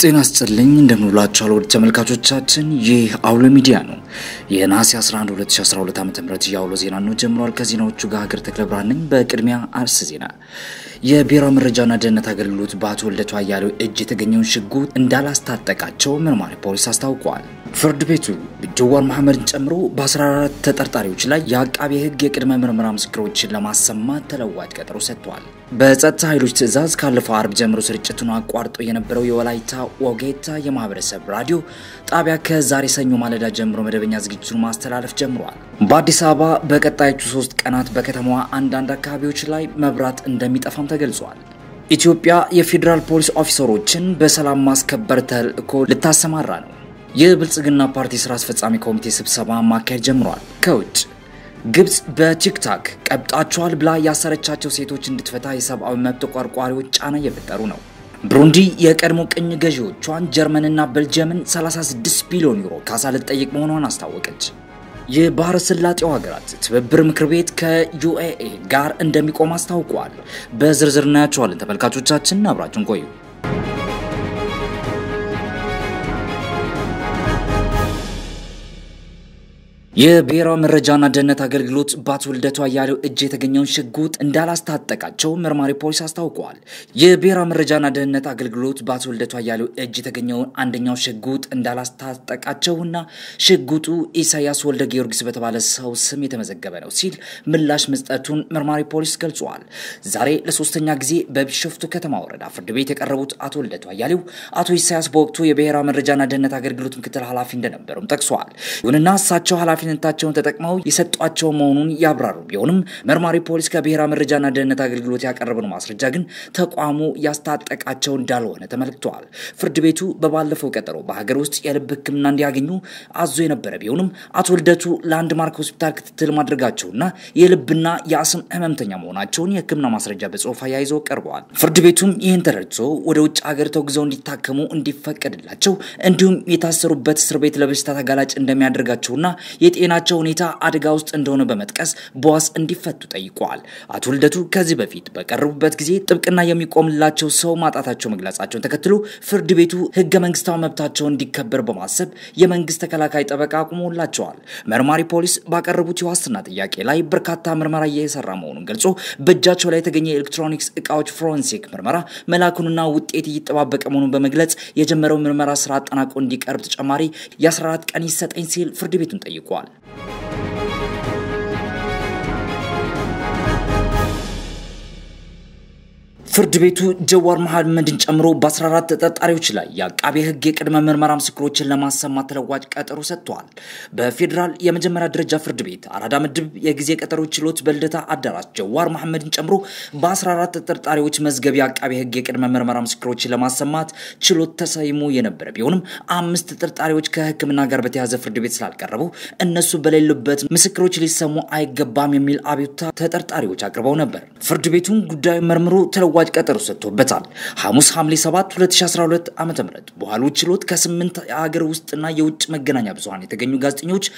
ጤና ይስጥልኝ እንደምንላችኋል ወደ ተመልካቾቻችን ይህ አውሎ ሚዲያ ነው። የነሐሴ 11 2012 ዓ.ም የአውሎ ዜና ነው ጀምሯል። ከዜናዎቹ ጋር ሀገር ተክለብርሃን ነኝ። በቅድሚያ አርዕስተ ዜና። የብሔራዊ መረጃና ደህንነት አገልግሎት በአቶ ልደቱ አያሌው እጅ የተገኘውን ሽጉጥ እንዳላስታጠቃቸው መርማሪ ፖሊስ አስታውቋል። ፍርድ ቤቱ ጀዋር መሐመድን ጨምሮ በ14 ተጠርጣሪዎች ላይ የአቃቤ ሕግ የቅድመ ምርመራ ምስክሮችን ለማሰማት ተለዋጭ ቀጠሮ ሰጥቷል። በጸጥታ ኃይሎች ትዕዛዝ ካለፈው አርብ ጀምሮ ስርጭቱን አቋርጦ የነበረው የወላይታ ወጌታ የማህበረሰብ ራዲዮ ጣቢያ ከዛሬ ሰኞ ማለዳ ጀምሮ መደበኛ ዝግጅቱን ማስተላለፍ ጀምሯል። በአዲስ አበባ በቀጣዮቹ 3 ቀናት በከተማዋ አንዳንድ አካባቢዎች ላይ መብራት እንደሚጠፋም ተገልጿል። ኢትዮጵያ የፌደራል ፖሊስ ኦፊሰሮችን በሰላም ማስከበር ተልዕኮ ልታሰማራ ነው። የብልጽግና ፓርቲ ስራ አስፈጻሚ ኮሚቴ ስብሰባ ማካሄድ ጀምሯል። ከውጭ ግብጽ በቲክቶክ ቀብጣቸዋል ብላ ያሰረቻቸው ሴቶች እንድትፈታ የሰብአዊ መብት ተቆርቋሪዎች ጫና እየፈጠሩ ነው። ብሩንዲ የቀድሞ ቅኝ ገዢዎቿን ጀርመንና ቤልጂየምን 36 ቢሊዮን ዩሮ ካሳ ልትጠይቅ መሆኗን አስታወቀች። የባህረ ሰላጤው ሀገራት ትብብር ምክር ቤት ከዩኤኢ ጋር እንደሚቆም አስታውቋል። በዝርዝር እናያቸዋለን። ተመልካቾቻችን አብራችሁን ቆዩ። የብሔራዊ መረጃና ደህንነት አገልግሎት በአቶ ልደቱ አያሌው እጅ የተገኘውን ሽጉጥ እንዳላስታጠቃቸው መርማሪ ፖሊስ አስታውቋል። የብሔራዊ መረጃና ደህንነት አገልግሎት በአቶ ልደቱ አያሌው እጅ የተገኘውን አንደኛው ሽጉጥ እንዳላስታጠቃቸውና ሽጉጡ ኢሳያስ ወልደ ጊዮርጊስ በተባለ ሰው ስም የተመዘገበ ነው ሲል ምላሽ መስጠቱን መርማሪ ፖሊስ ገልጿል። ዛሬ ለሶስተኛ ጊዜ በቢሾፍቱ ከተማ ወረዳ ፍርድ ቤት የቀረቡት አቶ ልደቱ አያሌው አቶ ኢሳያስ በወቅቱ የብሔራዊ መረጃና ደህንነት አገልግሎት ምክትል ኃላፊ እንደነበሩም ጠቅሷል። ይሁንና እሳቸው ኃላፊነታቸውን ተጠቅመው የሰጧቸው መሆኑን ያብራሩ ቢሆንም መርማሪ ፖሊስ ከብሔራዊ መረጃና ደህንነት አገልግሎት ያቀረበው ማስረጃ ግን ተቋሙ ያስታጠቃቸው እንዳልሆነ ተመልክቷል። ፍርድ ቤቱ በባለፈው ቀጠሮ በሀገር ውስጥ የልብ ሕክምና እንዲያገኙ አዞ የነበረ ቢሆንም አቶ ልደቱ ላንድማርክ ሆስፒታል ክትትል ማድረጋቸውና የልብና የአስም ህመምተኛ መሆናቸውን የሕክምና ማስረጃ በጽሁፍ አያይዞ ቀርበዋል። ፍርድ ቤቱም ይህን ተረድቶ ወደ ውጭ ሀገር ተጉዘው እንዲታከሙ እንዲፈቀድላቸው እንዲሁም የታሰሩበት እስር ቤት ለበሽታ ተጋላጭ እንደሚያደርጋቸውና የጤናቸው ሁኔታ አደጋ ውስጥ እንደሆነ በመጥቀስ በዋስ እንዲፈቱ ጠይቀዋል። አቶ ልደቱ ከዚህ በፊት በቀረቡበት ጊዜ ጥብቅና የሚቆምላቸው ሰው ማጣታቸው መግለጻቸውን ተከትሎ ፍርድ ቤቱ ህገ መንግስታዊ መብታቸውን እንዲከበር በማሰብ የመንግስት ተከላካይ ጠበቃ አቁሞላቸዋል። መርማሪ ፖሊስ ባቀረቡት የዋስትና ጥያቄ ላይ በርካታ ምርመራ እየሰራ መሆኑን ገልጾ በእጃቸው ላይ የተገኘ ኤሌክትሮኒክስ እቃዎች ፎረንሲክ ምርመራ መላኩንና ውጤት እየተጠባበቀ መሆኑን በመግለጽ የጀመረው ምርመራ ስራ አጠናቆ እንዲቀርብ ተጨማሪ የ14 ቀን ይሰጠኝ ሲል ፍርድ ቤቱን ጠይቋል። ፍርድ ቤቱ ጀዋር መሐመድን ጨምሮ በ14 ተጠርጣሪዎች ላይ የአቃቤ ሕግ የቅድመ ምርመራ ምስክሮችን ለማሰማት ተለዋጭ ቀጠሮ ሰጥቷል። በፌደራል የመጀመሪያ ደረጃ ፍርድ ቤት አራዳ ምድብ የጊዜ ቀጠሮ ችሎት በልደታ አዳራሽ ጀዋር መሐመድን ጨምሮ በ14 ተጠርጣሪዎች መዝገብ የአቃቤ ሕግ የቅድመ ምርመራ ምስክሮችን ለማሰማት ችሎት ተሰይሞ የነበረ ቢሆንም 5 ተጠርጣሪዎች ከሕክምና ጋር በተያያዘ ፍርድ ቤት ስላልቀረቡ እነሱ በሌሉበት ምስክሮች ሊሰሙ አይገባም የሚል አቤቱታ ተጠርጣሪዎች አቅርበው ነበር። ፍርድ ቤቱን ጉዳዩ መርምሮ ተለዋጭ ቀጠሮ ሰጥቶበታል። ሐሙስ ሐምሌ 7 2012 ዓ.ም በኋላው ችሎት ከ8 የሀገር ውስጥና የውጭ መገናኛ ብዙሃን የተገኙ ጋዜጠኞች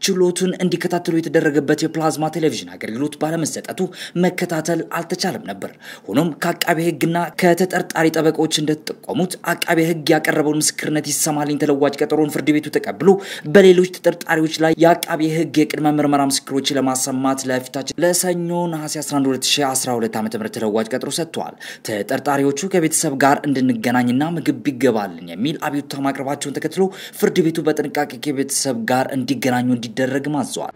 ችሎቱን እንዲከታተሉ የተደረገበት የፕላዝማ ቴሌቪዥን አገልግሎት ባለመሰጠቱ መከታተል አልተቻለም ነበር። ሆኖም ከአቃቤ ሕግና ከተጠርጣሪ ጠበቆች እንደተጠቆሙት አቃቤ ሕግ ያቀረበውን ምስክርነት ይሰማልኝ ተለዋጭ ቀጠሮን ፍርድ ቤቱ ተቀብሎ በሌሎች ተጠርጣሪዎች ላይ የአቃቤ ሕግ የቅድመ ምርመራ ምስክሮችን ለማሰማት ለፊታችን ለሰኞ ነሐሴ 11 2012 ዓ.ም ተለዋጭ ቀጠሮ ሰጥቷል። ተጠርጣሪዎቹ ከቤተሰብ ጋር እንድንገናኝና ምግብ ቢገባልን የሚል አቤቱታ ማቅረባቸውን ተከትሎ ፍርድ ቤቱ በጥንቃቄ ከቤተሰብ ጋር እንዲገናኙ እንዲደረግ ማዟል።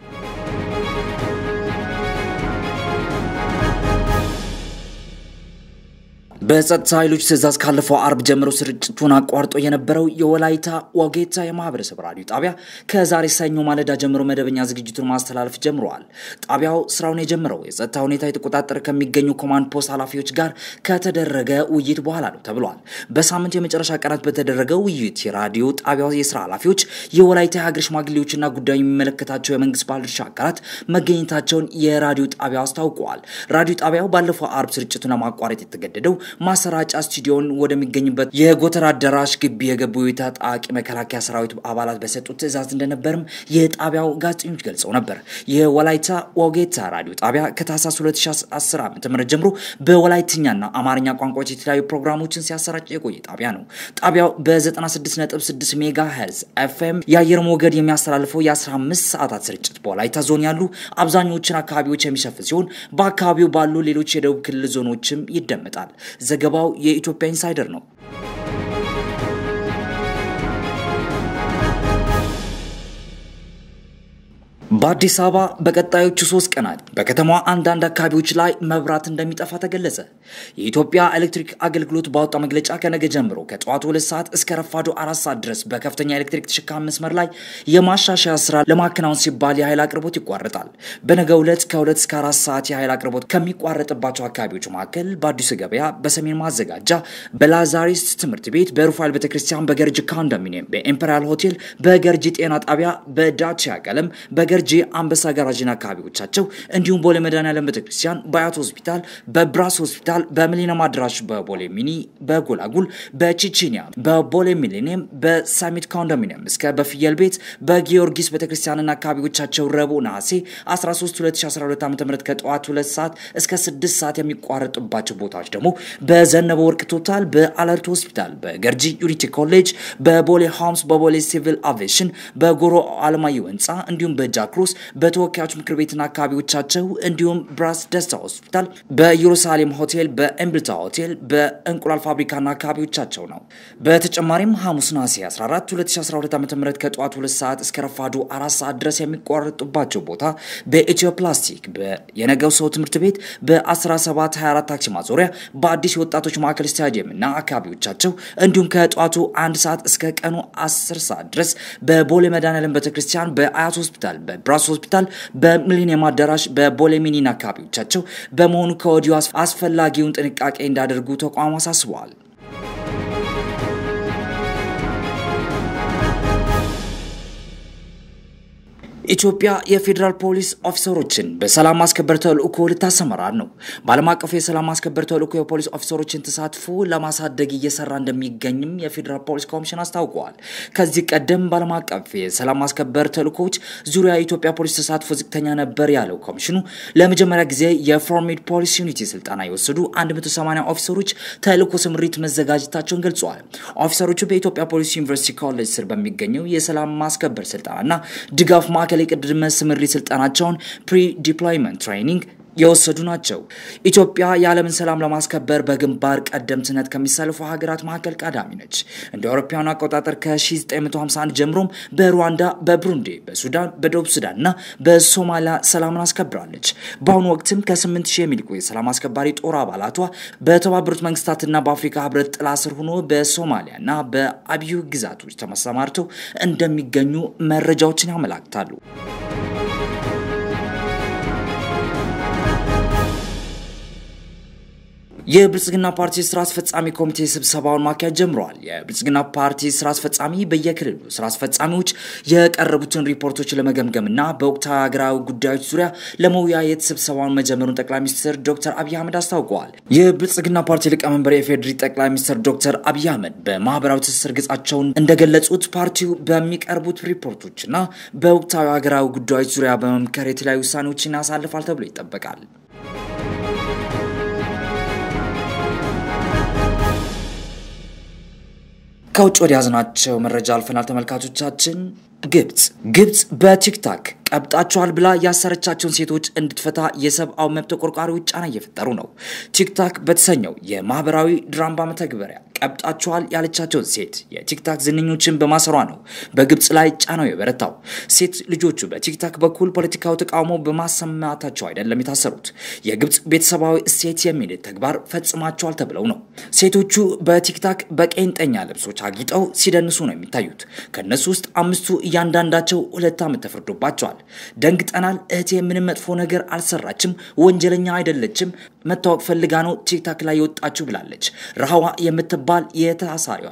በጸጥታ ኃይሎች ትዕዛዝ ካለፈው አርብ ጀምሮ ስርጭቱን አቋርጦ የነበረው የወላይታ ወጌታ የማህበረሰብ ራዲዮ ጣቢያ ከዛሬ ሰኞ ማለዳ ጀምሮ መደበኛ ዝግጅቱን ማስተላለፍ ጀምሯል። ጣቢያው ስራውን የጀመረው የጸጥታ ሁኔታ የተቆጣጠረ ከሚገኙ ኮማንድ ፖስት ኃላፊዎች ጋር ከተደረገ ውይይት በኋላ ነው ተብሏል። በሳምንት የመጨረሻ ቀናት በተደረገው ውይይት የራዲዮ ጣቢያው የስራ ኃላፊዎች የወላይታ ሀገር ሽማግሌዎችና ጉዳዩ የሚመለከታቸው የመንግስት ባለድርሻ አካላት መገኘታቸውን የራዲዮ ጣቢያው አስታውቋል። ራዲዮ ጣቢያው ባለፈው አርብ ስርጭቱን ለማቋረጥ የተገደደው ማሰራጫ ስቱዲዮን ወደሚገኝበት የጎተራ አዳራሽ ግቢ የገቡ የታጣቂ መከላከያ ሰራዊት አባላት በሰጡት ትዕዛዝ እንደነበርም የጣቢያው ጋዜጠኞች ገልጸው ነበር። የወላይታ ወጌታ ራዲዮ ጣቢያ ከታህሳስ 2010 ዓ.ም ጀምሮ በወላይትኛና አማርኛ ቋንቋዎች የተለያዩ ፕሮግራሞችን ሲያሰራጭ የቆየ ጣቢያ ነው። ጣቢያው በ96.6 ሜጋሄርዝ ኤፍኤም የአየር ሞገድ የሚያስተላልፈው የ15 ሰዓታት ስርጭት በወላይታ ዞን ያሉ አብዛኞቹን አካባቢዎች የሚሸፍን ሲሆን በአካባቢው ባሉ ሌሎች የደቡብ ክልል ዞኖችም ይደመጣል። ዘገባው የኢትዮጵያ ኢንሳይደር ነው። በአዲስ አበባ በቀጣዮቹ 3 ቀናት በከተማዋ አንዳንድ አካባቢዎች ላይ መብራት እንደሚጠፋ ተገለጸ። የኢትዮጵያ ኤሌክትሪክ አገልግሎት ባወጣው መግለጫ ከነገ ጀምሮ ከጠዋቱ 2 ሰዓት እስከ ረፋዱ 4 ሰዓት ድረስ በከፍተኛ ኤሌክትሪክ ተሸካሚ መስመር ላይ የማሻሻያ ስራ ለማከናወን ሲባል የኃይል አቅርቦት ይቋረጣል። በነገው ዕለት ከ2 እስከ 4 ሰዓት የኃይል አቅርቦት ከሚቋረጥባቸው አካባቢዎች መካከል በአዲሱ ገበያ፣ በሰሜን ማዘጋጃ፣ በላዛሪስ ትምህርት ቤት፣ በሩፋኤል ቤተክርስቲያን፣ በገርጂ ኮንዶሚኒየም፣ በኢምፔሪያል ሆቴል፣ በገርጂ ጤና ጣቢያ፣ በዳቺያ ቀለም፣ በገርጂ አንበሳ ጋራጅና አካባቢዎቻቸው እንዲሁም ቦሌ መድኃኔዓለም ቤተክርስቲያን፣ በአያት ሆስፒታል፣ በብራስ ሆስፒታል፣ በሚሊኒየም አዳራሽ፣ በቦሌ ሚኒ፣ በጎላጉል፣ በቺቺኒያ፣ በቦሌ ሚሊኒየም፣ በሳሚት ኮንዶሚኒየም እስከ በፍየል ቤት፣ በጊዮርጊስ ቤተክርስቲያንና አካባቢዎቻቸው ረቡዕ ነሐሴ 13 2012 ዓ.ም ከጠዋቱ 2 ሰዓት እስከ 6 ሰዓት የሚቋረጥባቸው ቦታዎች ደግሞ በዘነበ ወርቅ ቶታል፣ በአለርት ሆስፒታል፣ በገርጂ ዩኒቲ ኮሌጅ፣ በቦሌ ሆምስ፣ በቦሌ ሲቪል አቪዬሽን፣ በጎሮ አለማየሁ ህንጻ እንዲሁም በጃክሮስ በተወካዮች ምክር ቤትና አካባቢዎቻቸው እንዲሁም ብራስ ደስታ ሆስፒታል፣ በኢየሩሳሌም ሆቴል፣ በእምብልታ ሆቴል፣ በእንቁላል ፋብሪካና አካባቢዎቻቸው ነው። በተጨማሪም ሐሙስ ነሐሴ 14 2012 ዓ.ም ከጠዋቱ 2 ሰዓት እስከ ረፋዱ 4 ሰዓት ድረስ የሚቋረጥባቸው ቦታ በኢትዮ ፕላስቲክ፣ በየነገው ሰው ትምህርት ቤት፣ በ1724 ታክሲ ማዞሪያ፣ በአዲስ ወጣቶች ማዕከል ስታዲየም እና አካባቢዎቻቸው እንዲሁም ከጠዋቱ 1 ሰዓት እስከ ቀኑ 10 ሰዓት ድረስ በቦሌ መድኃኔዓለም ቤተክርስቲያን፣ በአያት ሆስፒታል፣ በብራስ ሆስፒታል፣ በሚሊኒየም አዳራሽ፣ በቦሌ ሚኒና አካባቢዎቻቸው በመሆኑ ከወዲሁ አስፈላጊውን ጥንቃቄ እንዳደርጉ ተቋሙ አሳስበዋል። ኢትዮጵያ የፌደራል ፖሊስ ኦፊሰሮችን በሰላም ማስከበር ተልዕኮ ልታሰማራ ነው። በዓለም አቀፍ የሰላም ማስከበር ተልዕኮ የፖሊስ ኦፊሰሮችን ተሳትፎ ለማሳደግ እየሰራ እንደሚገኝም የፌደራል ፖሊስ ኮሚሽን አስታውቋል። ከዚህ ቀደም በዓለም አቀፍ የሰላም ማስከበር ተልዕኮዎች ዙሪያ የኢትዮጵያ ፖሊስ ተሳትፎ ዝቅተኛ ነበር ያለው ኮሚሽኑ ለመጀመሪያ ጊዜ የፎርሚድ ፖሊስ ዩኒቲ ስልጠና የወሰዱ 180 ኦፊሰሮች ተልዕኮ ስምሪት መዘጋጀታቸውን ገልጸዋል። ኦፊሰሮቹ በኢትዮጵያ ፖሊስ ዩኒቨርሲቲ ኮሌጅ ስር በሚገኘው የሰላም ማስከበር ስልጠናና ድጋፍ ማዕከል የቅድመ ስምሪት ስልጠናቸውን ፕሪ ዲፕሎይመንት ትሬኒንግ የወሰዱ ናቸው። ኢትዮጵያ የዓለምን ሰላም ለማስከበር በግንባር ቀደምትነት ከሚሰልፉ ሀገራት መካከል ቀዳሚ ነች። እንደ አውሮፓውያኑ አቆጣጠር ከ1951 ጀምሮም በሩዋንዳ፣ በብሩንዲ፣ በሱዳን፣ በደቡብ ሱዳንና በሶማሊያ ሰላምን አስከብራለች። በአሁኑ ወቅትም ከ8000 የሚልቁ የሰላም አስከባሪ ጦር አባላቷ በተባበሩት መንግስታትና በአፍሪካ ህብረት ጥላ ስር ሆኖ በሶማሊያና በአብዩ ግዛቶች ተሰማርተው እንደሚገኙ መረጃዎችን ያመለክታሉ። የብልጽግና ፓርቲ ስራ አስፈጻሚ ኮሚቴ ስብሰባውን ማካሄድ ጀምሯል። የብልጽግና ፓርቲ ስራ አስፈጻሚ በየክልሉ ስራ አስፈጻሚዎች የቀረቡትን ሪፖርቶች ለመገምገምና በወቅታዊ ሀገራዊ ጉዳዮች ዙሪያ ለመወያየት ስብሰባውን መጀመሩን ጠቅላይ ሚኒስትር ዶክተር አብይ አህመድ አስታውቀዋል። የብልጽግና ፓርቲ ሊቀመንበር የፌዴሪ ጠቅላይ ሚኒስትር ዶክተር አብይ አህመድ በማህበራዊ ትስስር ገጻቸው እንደገለጹት ፓርቲው በሚቀርቡት ሪፖርቶችና በወቅታዊ ሀገራዊ ጉዳዮች ዙሪያ በመምከር የተለያዩ ውሳኔዎችን ያሳልፋል ተብሎ ይጠበቃል። ከውጭ ወደ ያዝናቸው መረጃ አልፈናል ተመልካቾቻችን። ግብጽ በቲክታክ ቀብጣቸዋል ብላ ያሰረቻቸውን ሴቶች እንድትፈታ የሰብአዊ መብት ተቆርቋሪዎች ጫና እየፈጠሩ ነው። ቲክታክ በተሰኘው የማህበራዊ ድራማ መተግበሪያ ቀብጣቸዋል ያለቻቸውን ሴት የቲክታክ ዝንኞችን በማሰሯ ነው በግብጽ ላይ ጫናው የበረታው። ሴት ልጆቹ በቲክታክ በኩል ፖለቲካው ተቃውሞ በማሰማታቸው አይደለም የታሰሩት፣ የግብጽ ቤተሰባዊ እሴት የሚል ተግባር ፈጽማቸዋል ተብለው ነው። ሴቶቹ በቲክታክ በቄንጠኛ ልብሶች አጊጠው ሲደንሱ ነው የሚታዩት። ከነሱ ውስጥ 5ቱ እያንዳንዳቸው 2 ዓመት ተፈርዶባቸዋል። ደንግጠናል፣ እህቴ ምንም መጥፎ ነገር አልሰራችም፣ ወንጀለኛ አይደለችም፣ መታወቅ ፈልጋ ነው ቲክታክ ላይ የወጣችው ብላለች። ረሃዋ የምትባል የታሳሪዋ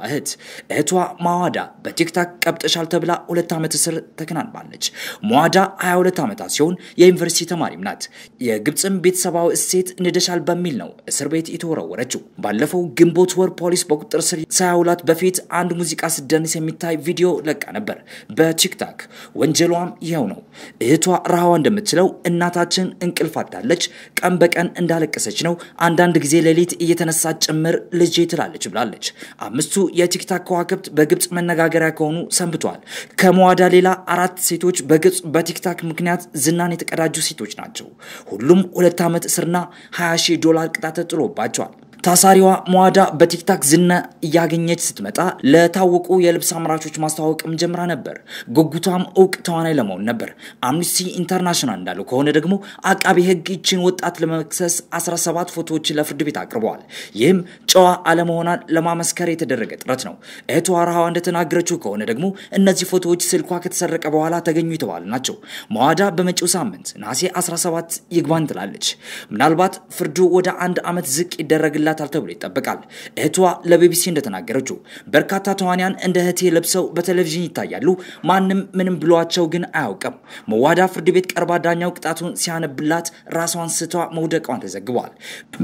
እህቷ መዋዳ በቲክታክ ቀብጠሻል ተብላ 2 ዓመት እስር ተከናንባለች። መዋዳ 22 ዓመታት ሲሆን የዩኒቨርሲቲ ተማሪም ናት። የግብጽም ቤተሰባዊ እሴት ንደሻል በሚል ነው እስር ቤት የተወረወረችው። ባለፈው ግንቦት ወር ፖሊስ በቁጥጥር ስር ሳያውላት በፊት አንድ ሙዚቃ ስደንስ የሚታይ ቪዲዮ ለቃ ነበር በቲክታክ። ወንጀሏም ይሄው ነው። እህቷ ረሃዋ እንደምትለው እናታችን እንቅልፍ አጣለች፣ ቀን በቀን እንዳለቀሰች ነው፣ አንዳንድ ጊዜ ሌሊት እየተነሳች ጭምር ልጄ ትላለች ብላለች። 5ቱ የቲክታክ ከዋክብት በግብጽ መነጋገሪያ ከሆኑ ሰንብቷል። ከመዋዳ ሌላ 4 ሴቶች በግብጽ በቲክታክ ምክንያት ዝናን የተቀዳጁ ሴቶች ናቸው። ሁሉም 2 ዓመት እስርና $20,000 ቅጣት ተጥሎባቸዋል። ታሳሪዋ መዋዳ በቲክታክ ዝና ያገኘች ስትመጣ ለታወቁ የልብስ አምራቾች ማስተዋወቅም ጀምራ ነበር። ጉጉቷም እውቅ ተዋናይ ለመሆን ነበር። አምነስቲ ኢንተርናሽናል እንዳለው ከሆነ ደግሞ አቃቤ ሕግ ይችን ወጣት ለመክሰስ 17 ፎቶዎችን ለፍርድ ቤት አቅርበዋል። ይህም ጨዋ አለመሆኗን ለማመስከር የተደረገ ጥረት ነው። እህቷ ረሃዋ እንደተናገረችው ከሆነ ደግሞ እነዚህ ፎቶዎች ስልኳ ከተሰረቀ በኋላ ተገኙ የተባሉ ናቸው። መዋዳ በመጪው ሳምንት ነሐሴ 17 ይግባኝ ትላለች። ምናልባት ፍርዱ ወደ 1 ዓመት ዝቅ ይደረግላል ተብሎ ይጠበቃል። እህቷ ለቢቢሲ እንደተናገረችው በርካታ ተዋንያን እንደ እህቴ ለብሰው በቴሌቪዥን ይታያሉ፣ ማንም ምንም ብሏቸው ግን አያውቅም። መዋዳ ፍርድ ቤት ቀርባ ዳኛው ቅጣቱን ሲያነብላት ራሷን ስቷ መውደቋን ተዘግቧል።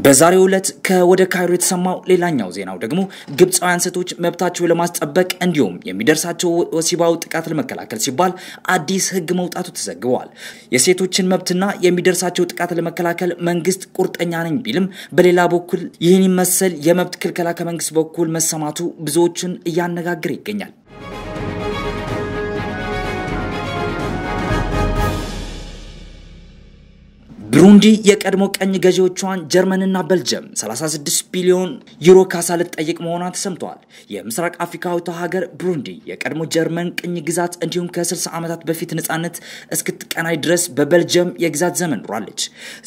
በዛሬው ዕለት ከወደ ካይሮ የተሰማው ሌላኛው ዜናው ደግሞ ግብጻውያን ሴቶች መብታቸው ለማስጠበቅ እንዲሁም የሚደርሳቸው ወሲባዊ ጥቃት ለመከላከል ሲባል አዲስ ሕግ መውጣቱ ተዘግቧል። የሴቶችን መብትና የሚደርሳቸው ጥቃት ለመከላከል መንግስት ቁርጠኛ ነኝ ቢልም በሌላ በኩል ይህን መሰል የመብት ክልከላ ከመንግስት በኩል መሰማቱ ብዙዎችን እያነጋገረ ይገኛል። ብሩንዲ የቀድሞ ቀኝ ገዢዎቿን ጀርመንና ቤልጅየም 36 ቢሊዮን ዩሮ ካሳ ልትጠይቅ መሆኗ ተሰምቷል። የምስራቅ አፍሪካዊቷ ሀገር ብሩንዲ የቀድሞ ጀርመን ቅኝ ግዛት እንዲሁም ከ60 ዓመታት በፊት ነፃነት እስክትቀናይ ድረስ በቤልጅየም የግዛት ዘመን ኖራለች።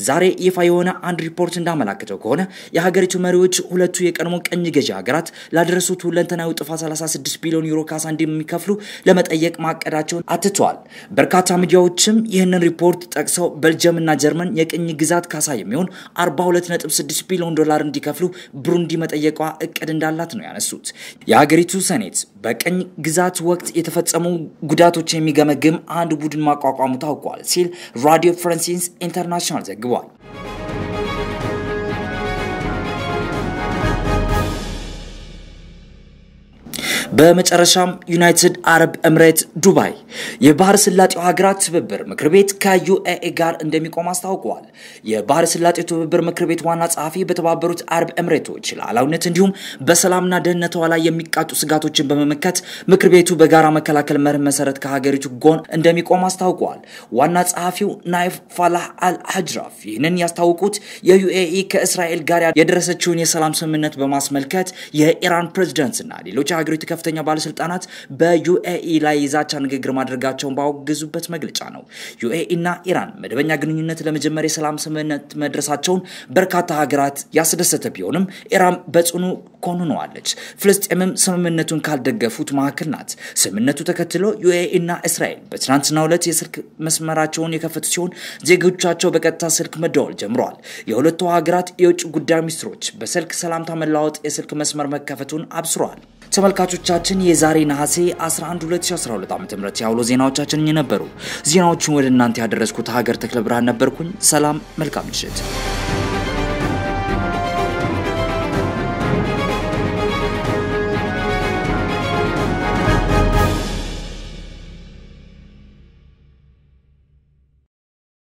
ዛሬ ይፋ የሆነ አንድ ሪፖርት እንዳመላከተው ከሆነ የሀገሪቱ መሪዎች ሁለቱ የቀድሞ ቀኝ ገዢ ሀገራት ላደረሱት ሁለንተናዊ ጥፋት 36 ቢሊዮን ዩሮ ካሳ እንደሚከፍሉ ለመጠየቅ ማቀዳቸውን አትተዋል። በርካታ ሚዲያዎችም ይህንን ሪፖርት ጠቅሰው ቤልጅየምና ጀርመን የቅኝ ግዛት ካሳ የሚሆን 42.6 ቢሊዮን ዶላር እንዲከፍሉ ብሩንዲ መጠየቋ እቅድ እንዳላት ነው ያነሱት። የሀገሪቱ ሴኔት በቅኝ ግዛት ወቅት የተፈጸሙ ጉዳቶች የሚገመግም አንድ ቡድን ማቋቋሙ ታውቋል ሲል ራዲዮ ፍራንስ ኢንተርናሽናል ዘግቧል። በመጨረሻም ዩናይትድ አረብ ኤምሬት ዱባይ የባህር ስላጤው ሀገራት ትብብር ምክር ቤት ከዩኤኢ ጋር እንደሚቆም አስታውቀዋል። የባህር ስላጤው ትብብር ምክር ቤት ዋና ጸሐፊ በተባበሩት አረብ ኤምሬቶች ሉዓላዊነት እንዲሁም በሰላምና ደህንነቷ ላይ የሚቃጡ ስጋቶችን በመመከት ምክር ቤቱ በጋራ መከላከል መርህ መሰረት ከሀገሪቱ ጎን እንደሚቆም አስታውቀዋል። ዋና ጸሐፊው ናይፍ ፋላህ አልሐጅራፍ ይህንን ያስታወቁት የዩኤኢ ከእስራኤል ጋር የደረሰችውን የሰላም ስምምነት በማስመልከት የኢራን ፕሬዝዳንትና ሌሎች ሀገሪቱ ከፍተኛ ባለስልጣናት በዩኤኢ ላይ ይዛቻ ንግግር ማድረጋቸውን ባወገዙበት መግለጫ ነው። ዩኤኢ እና ኢራን መደበኛ ግንኙነት ለመጀመር የሰላም ስምምነት መድረሳቸውን በርካታ ሀገራት ያስደሰተ ቢሆንም ኢራን በጽኑ ኮንነዋለች። ፍልስጤምም ስምምነቱን ካልደገፉት መካከል ናት። ስምምነቱ ተከትሎ ዩኤኢ እና እስራኤል በትናንትናው ዕለት የስልክ መስመራቸውን የከፈቱ ሲሆን ዜጎቻቸው በቀጥታ ስልክ መደወል ጀምረዋል። የሁለቱ ሀገራት የውጭ ጉዳይ ሚኒስትሮች በስልክ ሰላምታ መለዋወጥ የስልክ መስመር መከፈቱን አብስረዋል። ተመልካቾቻችን የዛሬ ነሐሴ 11 2012 ዓ.ም ያውሎ ዜናዎቻችን ነበሩ። ዜናዎቹን ወደ እናንተ ያደረስኩት ሀገር ተክለ ብርሃን ነበርኩኝ። ሰላም፣ መልካም ምሽት።